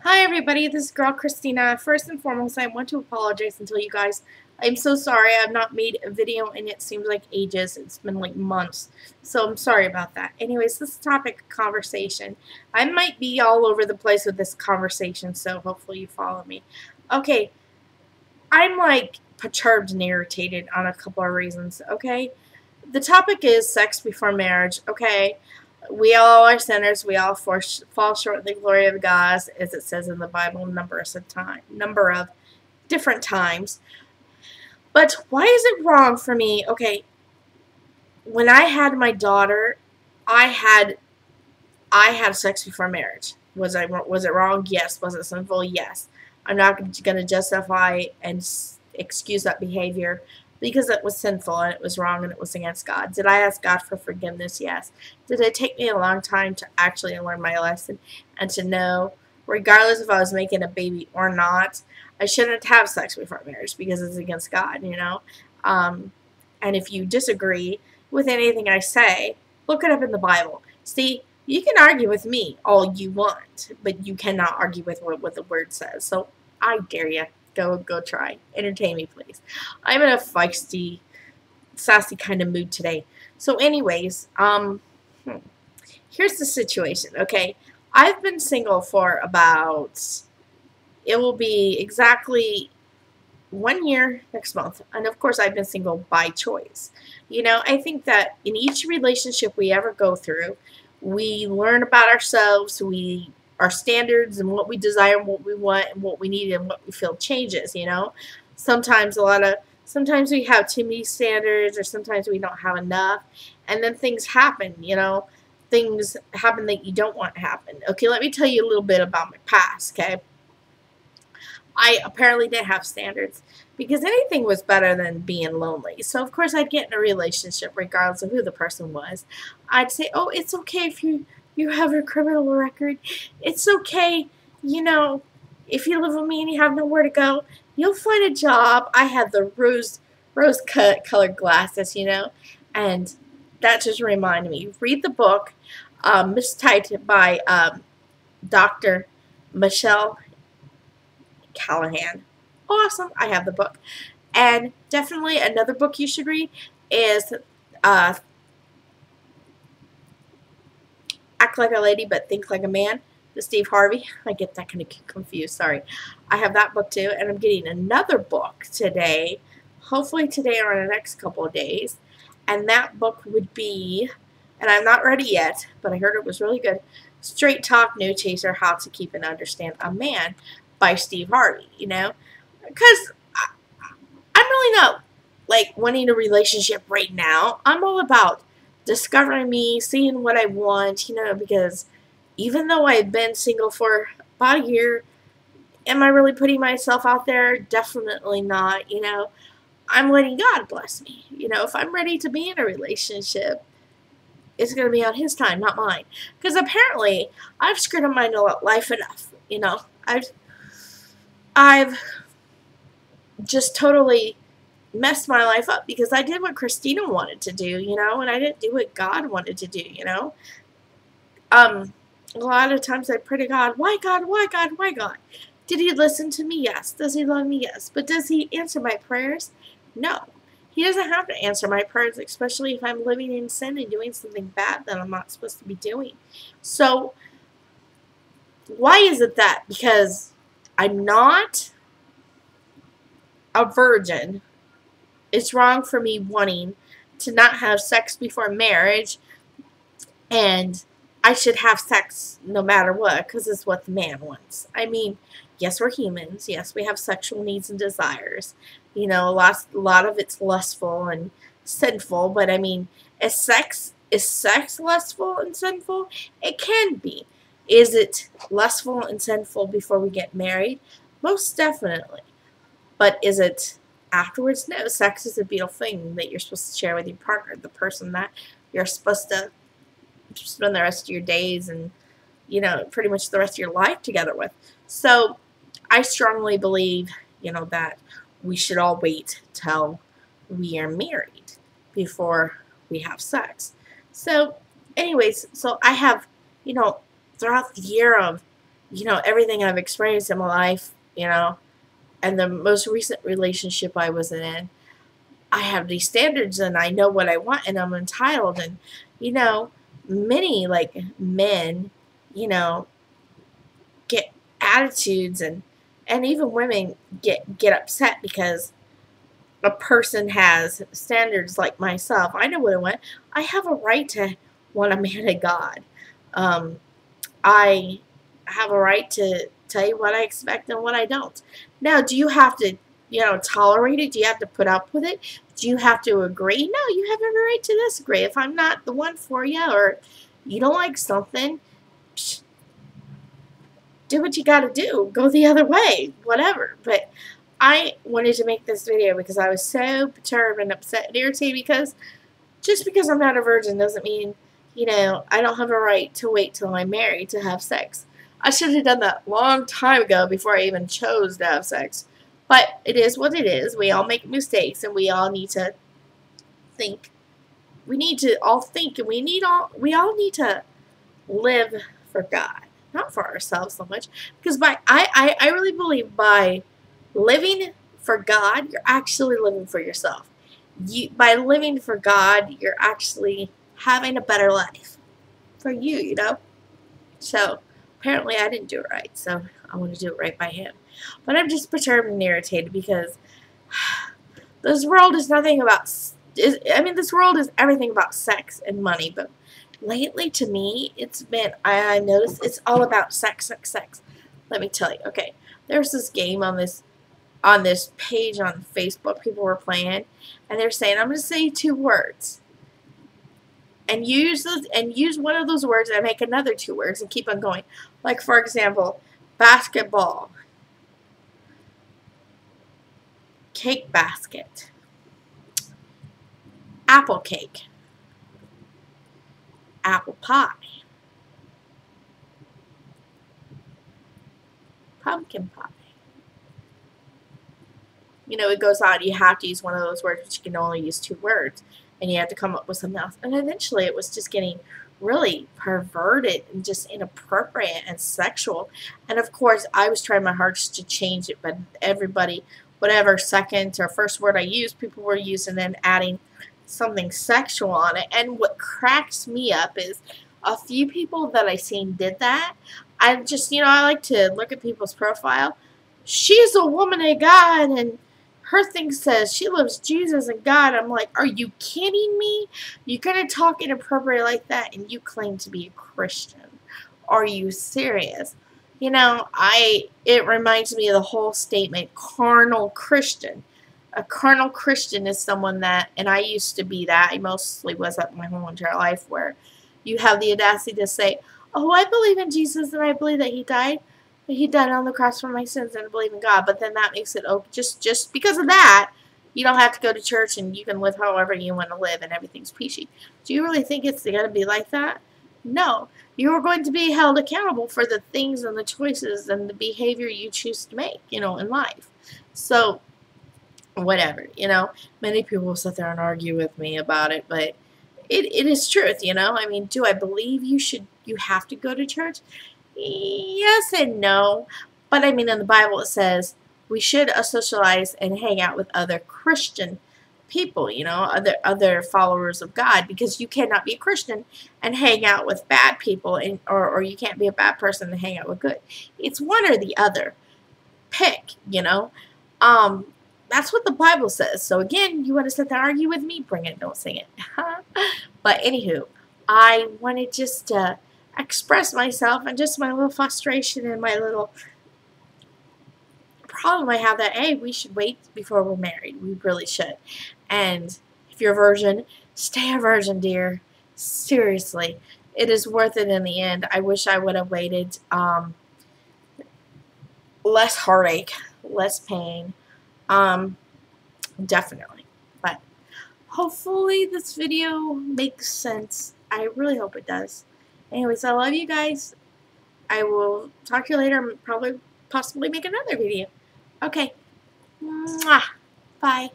Hi everybody, this is girl Christina. First and foremost, I want to apologize and tell you guys I'm so sorry I've not made a video and it seems like ages. It's been like months. So I'm sorry about that. Anyways, this topic conversation. I might be all over the place with this conversation, so hopefully you follow me. Okay, I'm like perturbed and irritated on a couple of reasons, okay? The topic is sex before marriage, okay? We all are sinners. We all fall short of the glory of God, as it says in the Bible, number of different times. But why is it wrong for me? Okay, when I had my daughter, I had I had sex before marriage. Was it wrong? Yes. Was it sinful? Yes. I'm not going to justify and excuse that behavior because it was sinful and it was wrong and it was against God. Did I ask God for forgiveness? Yes. Did it take me a long time to actually learn my lesson and to know, regardless if I was making a baby or not, I shouldn't have sex before marriage because it's against God, you know? Um, and if you disagree with anything I say, look it up in the Bible. See, you can argue with me all you want, but you cannot argue with what the word says. So I dare you. Go try. Entertain me, please. I'm in a feisty, sassy kind of mood today. So anyways, here's the situation, okay? I've been single for about, it will be exactly 1 year next month. And of course, I've been single by choice. You know, I think that in each relationship we ever go through, we learn about ourselves, our standards and what we desire and what we want and what we need and what we feel changes, you know. Sometimes sometimes we have too many standards or sometimes we don't have enough and then things happen, you know. Things happen that you don't want to happen. Okay, let me tell you a little bit about my past, okay? I apparently didn't have standards because anything was better than being lonely. So of course I'd get in a relationship regardless of who the person was. I'd say, "Oh, it's okay if you have a criminal record. It's okay, you know, if you live with me and you have nowhere to go, you'll find a job." I had the rose colored glasses, you know, and that just reminded me. Read the book, Mistyped by Dr. Michelle Callahan. Awesome. I have the book. And definitely another book you should read is uh, Act Like a Lady But Think Like a Man, the Steve Harvey. I get that kind of confused. Sorry. I have that book too. And I'm getting another book today, hopefully today or in the next couple of days. And that book would be, and I'm not ready yet, but I heard it was really good, Straight Talk, No Chaser, How to Keep and Understand a Man by Steve Harvey, you know? Because I'm really not like wanting a relationship right now. I'm all about discovering me, seeing what I want, you know, because even though I've been single for about a year, am I really putting myself out there? Definitely not, you know. I'm letting God bless me. You know, if I'm ready to be in a relationship, it's going to be on His time, not mine. Because apparently, I've screwed up my life enough, you know. I've just totally messed my life up because I did what Christina wanted to do, you know, and I didn't do what God wanted to do, you know. A lot of times I pray to God, why God, why God, why God? Did He listen to me? Yes. Does He love me? Yes. But does He answer my prayers? No. He doesn't have to answer my prayers, especially if I'm living in sin and doing something bad that I'm not supposed to be doing. So, why is it that? Because I'm not a virgin, it's wrong for me wanting to not have sex before marriage, and I should have sex no matter what because it's what the man wants. I mean, yes, we're humans. Yes, we have sexual needs and desires. You know, a lot of it's lustful and sinful, but I mean, is sex lustful and sinful? It can be. Is it lustful and sinful before we get married? Most definitely. But is it afterwards? No. Sex is a beautiful thing that you're supposed to share with your partner, the person that you're supposed to spend the rest of your days and, you know, pretty much the rest of your life together with. So I strongly believe, you know, that we should all wait till we are married before we have sex. So anyways, so I have, you know, throughout the year of you know, everything I've experienced in my life, you know, and the most recent relationship I was in, I have these standards and I know what I want and I'm entitled. And, you know, many like men, you know, get attitudes, and even women get upset because a person has standards like myself. I know what I want. I have a right to want a man of God. Um, I have a right to tell you what I expect and what I don't. Now, do you have to, you know, tolerate it? Do you have to put up with it? Do you have to agree? No, you have every right to disagree. If I'm not the one for you, or you don't like something, psh, do what you got to do. Go the other way, whatever. But I wanted to make this video because I was so perturbed and upset and irritated, because just because I'm not a virgin doesn't mean, you know, I don't have a right to wait till I'm married to have sex. I should have done that long time ago before I even chose to have sex. But it is what it is. We all make mistakes, and we all need to think. We need to all think, and we all need to live for God, not for ourselves so much. Because I really believe by living for God, you're actually living for yourself. By living for God, you're actually having a better life for you, you know? So, apparently I didn't do it right, so I want to do it right by him. But I'm just perturbed and irritated because this world is nothing about, this world is everything about sex and money, but lately to me, I noticed it's all about sex, sex, sex. Let me tell you, okay, there's this game on this page on Facebook people were playing, and they're saying, I'm going to say 2 words, and use one of those words and make another 2 words and keep on going. Like, for example, basketball, cake basket, apple cake, apple pie, pumpkin pie. You know, it goes on. You have to use one of those words, but you can only use 2 words. And you have to come up with something else. And eventually it was just getting really perverted and just inappropriate and sexual. And of course, I was trying my hardest to change it, but everybody, whatever second or first word I used, people were using and adding something sexual on it. And what cracks me up is a few people that I seen did that. I just, you know, I like to look at people's profile. She's a woman of God, and her thing says she loves Jesus and God. I'm like, are you kidding me? You're going to talk inappropriate like that, and you claim to be a Christian. Are you serious? You know, it reminds me of the whole statement, carnal Christian. A carnal Christian is someone that, and I used to be that, I mostly was that my whole entire life, where you have the audacity to say, oh, I believe in Jesus and I believe that he died. He died on the cross for my sins and I believe in God. But then that makes it, oh, just because of that, you don't have to go to church and you can live however you want to live and everything's peachy. Do you really think it's going to be like that? No. You are going to be held accountable for the things and the choices and the behavior you choose to make, you know, in life. So, whatever, you know. Many people will sit there and argue with me about it, but it is truth, you know. I mean, do I believe you have to go to church? Yes and no. But I mean, in the Bible it says we should socialize and hang out with other Christian people, you know, other followers of God, because you cannot be a Christian and hang out with bad people, and or you can't be a bad person and hang out with good. It's one or the other. Pick, you know. That's what the Bible says. So again, you want to sit there and argue with me? Bring it, don't sing it. But anywho, I wanted just to express myself and just my little frustration and my little problem I have that, hey, we should wait before we're married. We really should. And if you're a virgin, stay a virgin, dear. Seriously. It is worth it in the end. I wish I would have waited. Less heartache, less pain. Definitely. But hopefully this video makes sense. I really hope it does. Anyways, I love you guys. I will talk to you later and possibly make another video. Okay. Mwah. Bye.